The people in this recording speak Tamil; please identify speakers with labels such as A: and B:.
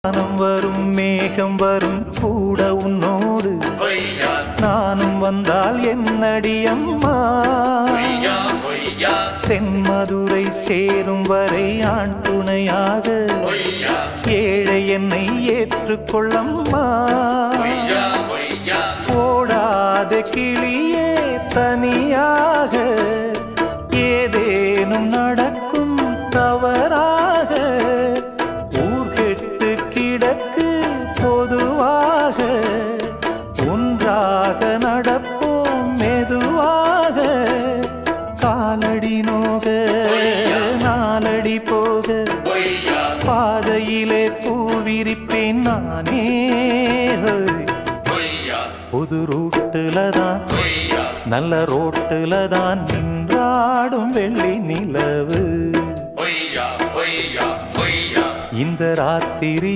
A: வானம் வரும் மேகம் வரும் கூட உன்னோடு நானும் வந்தால் என்னடி அம்மா தென்மதுரை சேரும் வரை ஆண் துணையாக ஏழை என்னை ஏற்றுக்கொள்ளம்மா ஓடாத கிளியே தனியாக ஏதேனும் நடக்கும் தவறாக ஊர்கெட்டு கிடக்கு பொதுவாக ஒன்றாக நடப்போம் மெதுவாக காலடி நோக நாலடி போக பாதையிலே பூவிரிப்பேன் நானே புது ரூட்டுல தான் நல்ல ரோட்டுல தான் நின்றாடும் வெள்ளி நிலவு இந்த ராத்திரி